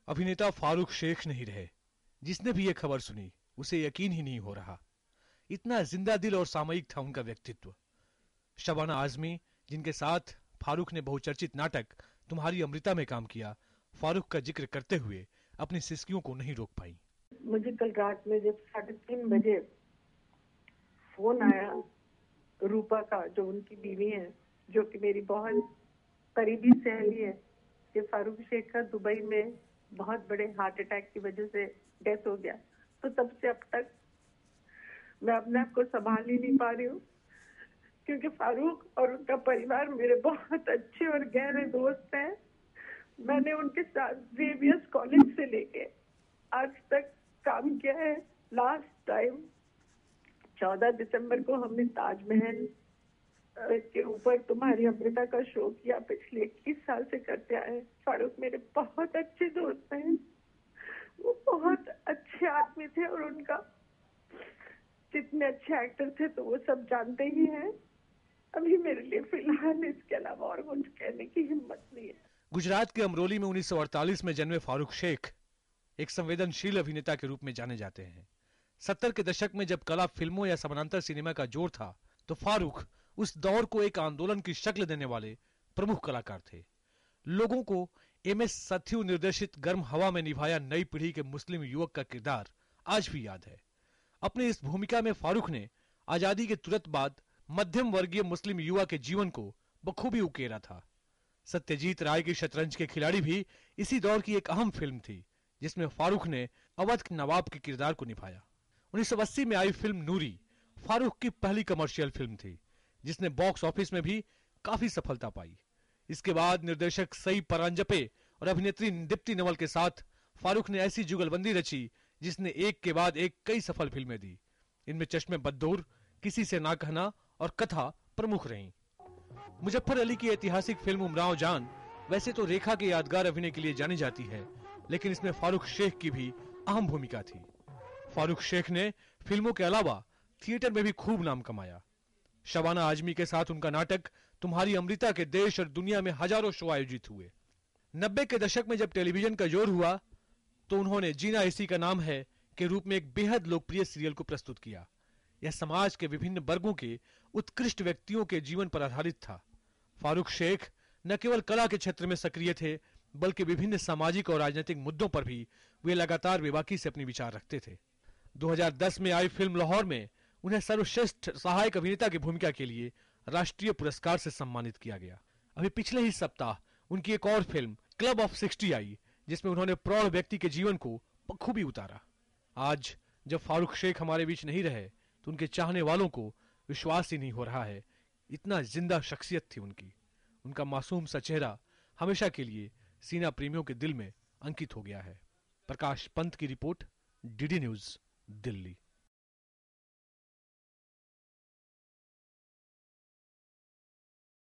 अभिनेता फारूक शेख नहीं रहे। जिसने भी ये खबर सुनी उसे यकीन ही नहीं हो रहा। इतना जिंदा दिल और सामयिक था उनका व्यक्तित्व। शबाना आजमी, जिनके साथ फारूक ने बहुचर्चित नाटक तुम्हारी अमृता में काम किया, फारूक का जिक्र करते हुए अपनी सिसकियों को नहीं रोक पाई। मुझे कल रात में जब 3:30 बजे फोन आया रूपा का, जो उनकी बीवी है, जो कि मेरी बहुत करीबी सहेली है, कि फारूक शेख का दुबई में बहुत बड़े हार्ट अटैक की वजह से डेथ हो गया, तो तब से अब तक मैं अपने आप को संभाल ही नहीं पा रही हूँ। क्योंकि फारूक और उनका परिवार मेरे बहुत अच्छे और गहरे दोस्त हैं। मैंने उनके साथ जेवियर्स कॉलेज से लेके आज तक काम किया है। लास्ट टाइम 14 दिसंबर को हमने ताजमहल के ऊपर तुम्हारी अमृता का शो किया। पिछले 21 साल से करते आए। फारूक मेरे बहुत अच्छे दोस्त हैं। वो बहुत अच्छे आदमी थे और उनका जितने अच्छे एक्टर थे तो वो सब जानते ही हैं। अभी मेरे लिए फिलहाल इसके अलावा और कुछ कहने की हिम्मत नहीं है। गुजरात के अमरोली में 1948 में जन्मे फारूक शेख एक संवेदनशील अभिनेता के रूप में जाने जाते हैं। 70 के दशक में जब कला फिल्मों या समानांतर सिनेमा का जोर था, तो फारूक उस दौर को एक आंदोलन की शक्ल देने वाले प्रमुख कलाकार थे। लोगों को एम एस सथ्यू निर्देशित गर्म हवा में निभाया नई पीढ़ी के मुस्लिम युवक का किरदार आज भी याद है। अपनी इस भूमिका में फारूक ने आजादी के तुरंत बाद मध्यम वर्गीय मुस्लिम युवा के जीवन को बखूबी उकेरा था। सत्यजीत राय की शतरंज के खिलाड़ी भी इसी दौर की एक अहम फिल्म थी, जिसमें फारूक ने अवध के नवाब के किरदार को निभाया। 1980 में आई फिल्म नूरी फारूक की पहली कमर्शियल फिल्म थी, जिसने बॉक्स ऑफिस में भी काफी सफलता पाई। इसके बाद निर्देशक सई परांजपे और अभिनेत्री दीप्ति नवल के साथ फारूक ने ऐसी जुगलबंदी रची जिसने एक के बाद एक कई सफल फिल्में दी। इनमें चश्मे बद्दूर, किसी से ना कहना और कथा प्रमुख रहीं। मुजफ्फर अली की ऐतिहासिक फिल्म उमराव जान वैसे तो रेखा के यादगार अभिनय के लिए जानी जाती है, लेकिन इसमें फारूक शेख की भी अहम भूमिका थी। फारूक शेख ने फिल्मों के अलावा थिएटर में भी खूब नाम कमाया। शबाना आजमी के साथ उनका नाटक तुम्हारी अमृता के देश और दुनिया में हजारों शो आयोजित हुए। 90 के दशक में जब टेलीविजन का जोर हुआ, तो उन्होंने जीना इसी का नाम है के रूप में एक बेहद लोकप्रिय सीरियल को प्रस्तुत किया। यह समाज के विभिन्न वर्गों के उत्कृष्ट व्यक्तियों के जीवन पर आधारित था। फारूक शेख न केवल कला के क्षेत्र में सक्रिय थे, बल्कि विभिन्न सामाजिक और राजनीतिक मुद्दों पर भी वे लगातार बेबाकी से अपनी विचार रखते थे। 2010 में आई फिल्म लाहौर में उन्हें सर्वश्रेष्ठ सहायक अभिनेता की भूमिका के लिए राष्ट्रीय पुरस्कार से सम्मानित किया गया। अभी पिछले ही सप्ताह उनकी एक और फिल्म क्लब ऑफ 60 आई, जिसमें उन्होंने प्रौढ़ व्यक्ति के जीवन को बखूबी उतारा। आज जब फारूक शेख हमारे बीच नहीं रहे, तो उनके चाहने वालों को विश्वास ही नहीं हो रहा है, इतना जिंदा शख्सियत थी उनकी। उनका मासूम सा चेहरा हमेशा के लिए सीना प्रेमियों के दिल में अंकित हो गया है। प्रकाश पंत की रिपोर्ट, डीडी न्यूज, दिल्ली।